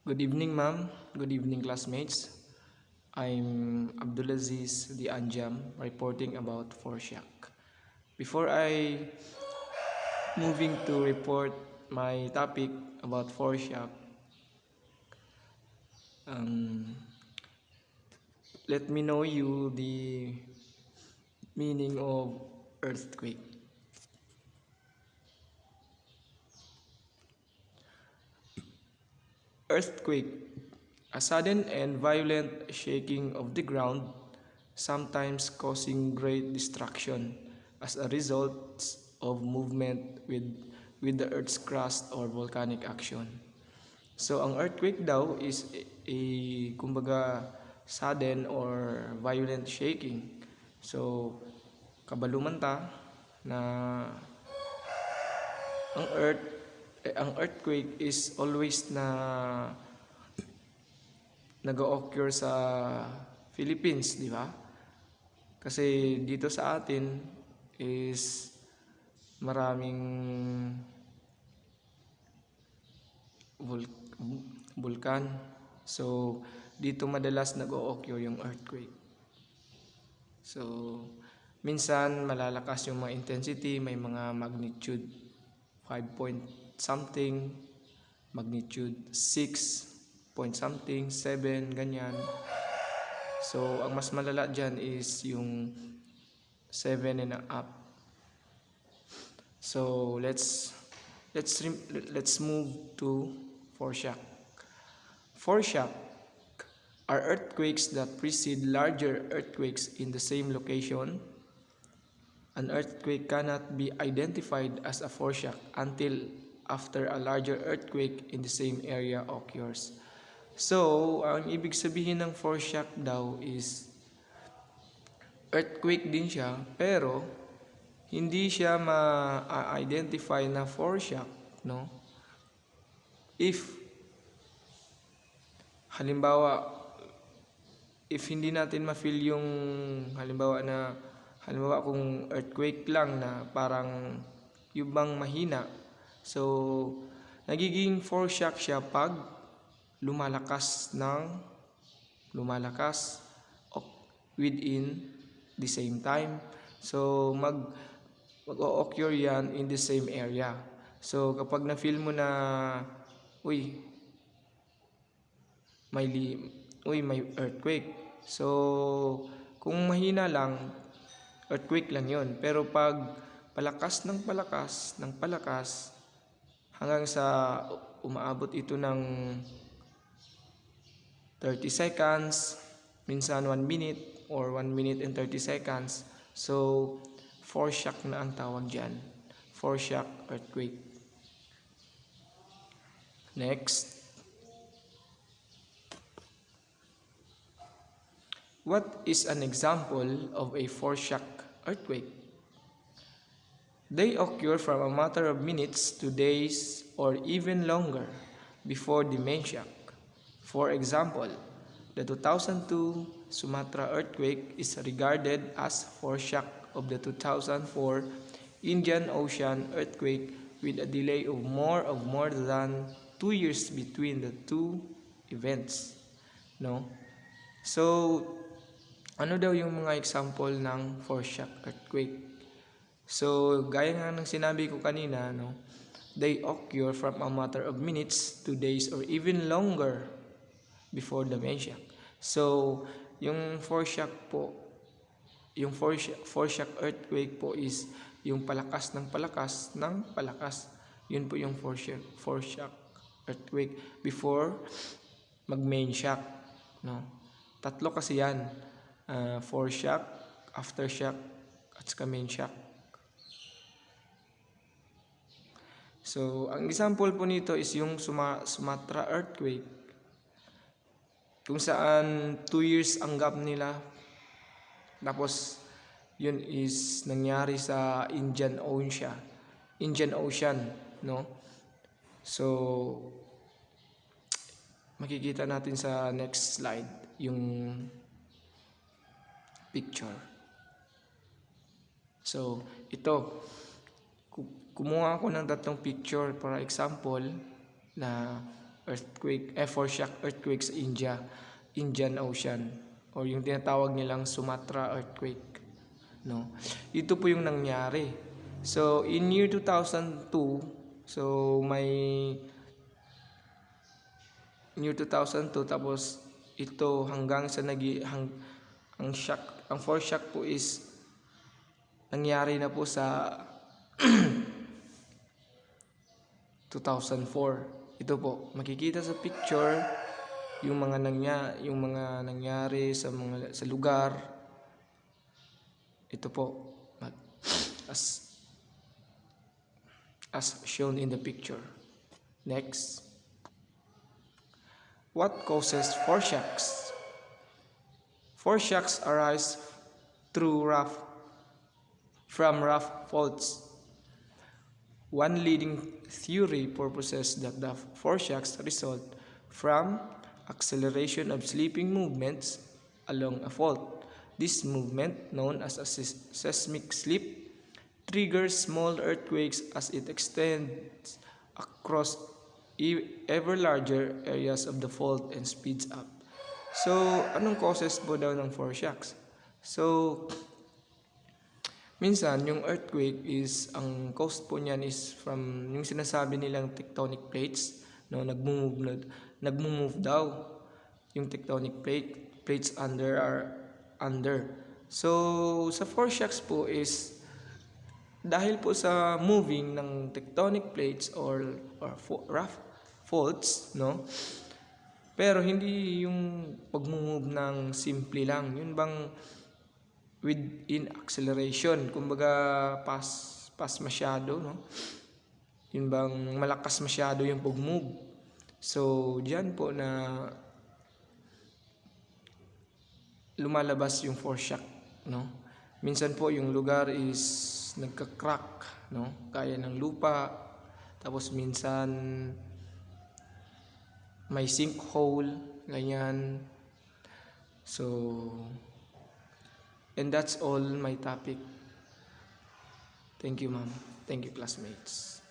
Good evening, ma'am. Good evening, classmates. I'm Abdulaziz Di Anjam reporting about Forshack. Before I moving to report my topic about Forshack, um, let me know you the meaning of earthquake. Earthquake, a sudden and violent shaking of the ground, sometimes causing great destruction as a result of movement with the Earth's crust or volcanic action. So, ang earthquake daw is kumbaga, sudden or violent shaking. So, kabalumanta na ang ang earthquake is always na nag-occur sa Philippines, di ba? Kasi dito sa atin is maraming vulkan. So, dito madalas nag-o-occur yung earthquake. So, minsan malalakas yung mga intensity, may mga magnitude 5 point something, magnitude 6 point something, 7, ganyan. So, ang mas malala dyan is yung 7 and up. So, let's move to foreshock. Foreshock are earthquakes that precede larger earthquakes in the same location. An earthquake cannot be identified as a foreshock until after a larger earthquake in the same area occurs. So, ang ibig sabihin ng foreshock daw is earthquake din siya, pero hindi siya ma-identify na foreshock, no? If halimbawa, if hindi natin ma-feel yung halimbawa kung earthquake lang na parang yung bang mahina, so nagiging foreshock siya pag lumalakas within the same time. So mag-o-occur yan in the same area. So kapag na-feel mo na may earthquake. So kung mahina lang, earthquake lang yon. Pero pag palakas hanggang sa umaabot ito ng 30 seconds, minsan 1 minute or 1 minute and 30 seconds. So, foreshock na ang tawag dyan. Foreshock earthquake. Next. What is an example of a foreshock earthquake? They occur from a matter of minutes to days or even longer before the main shock. For example, the 2002 Sumatra earthquake is regarded as foreshock of the 2004 Indian Ocean earthquake with a delay of more than 2 years between the two events. No? So, ano daw yung mga example ng foreshock earthquake? So, gaya nga ng sinabi ko kanina, no, they occur from a matter of minutes to days or even longer before the main shock. So, yung foreshock earthquake po is yung palakas ng palakas. Yun po yung foreshock earthquake before mag-main shock, no? Tatlo kasi yan. Foreshock, aftershock, at saka main shock. So, ang example po nito is yung Sumatra earthquake, kung saan 2 years ang gap nila. Tapos, yun is nangyari sa Indian Ocean, no? So, makikita natin sa next slide yung picture. So, ito, kumuha ako ng tatlong picture para example na foreshock earthquake sa Indian Ocean, or yung tinatawag nilang Sumatra earthquake, no. Ito po yung nangyari. So in year 2002, so may year 2002, tapos ito hanggang sa ang foreshock po is nangyari na po sa 2004. Ito po, makikita sa picture yung mga nangyari sa lugar. Ito po, as shown in the picture. Next. What causes foreshocks? Foreshocks arise from rough faults. One leading theory proposes that the foreshocks result from acceleration of slipping movements along a fault. This movement, known as a seismic slip, triggers small earthquakes as it extends across ever larger areas of the fault and speeds up. So, anong causes po daw ng foreshocks? So, minsan, yung earthquake is, ang cause po niyan is from yung sinasabi nilang tectonic plates, no, nagmo-move daw yung tectonic plates under. So, sa foreshocks po is dahil po sa moving ng tectonic plates or rough faults, no? Pero hindi yung pag-move ng simple lang. Yun bang within acceleration, kumbaga fast masyado, no? Yun bang malakas masyado yung pag-move. So, diyan po na lumalabas yung foreshock, no? Minsan po yung lugar is nagka-crack, no? Kaya ng lupa. Tapos minsan may sinkhole, ganyan. So, and that's all my topic. Thank you, ma'am. Thank you, classmates.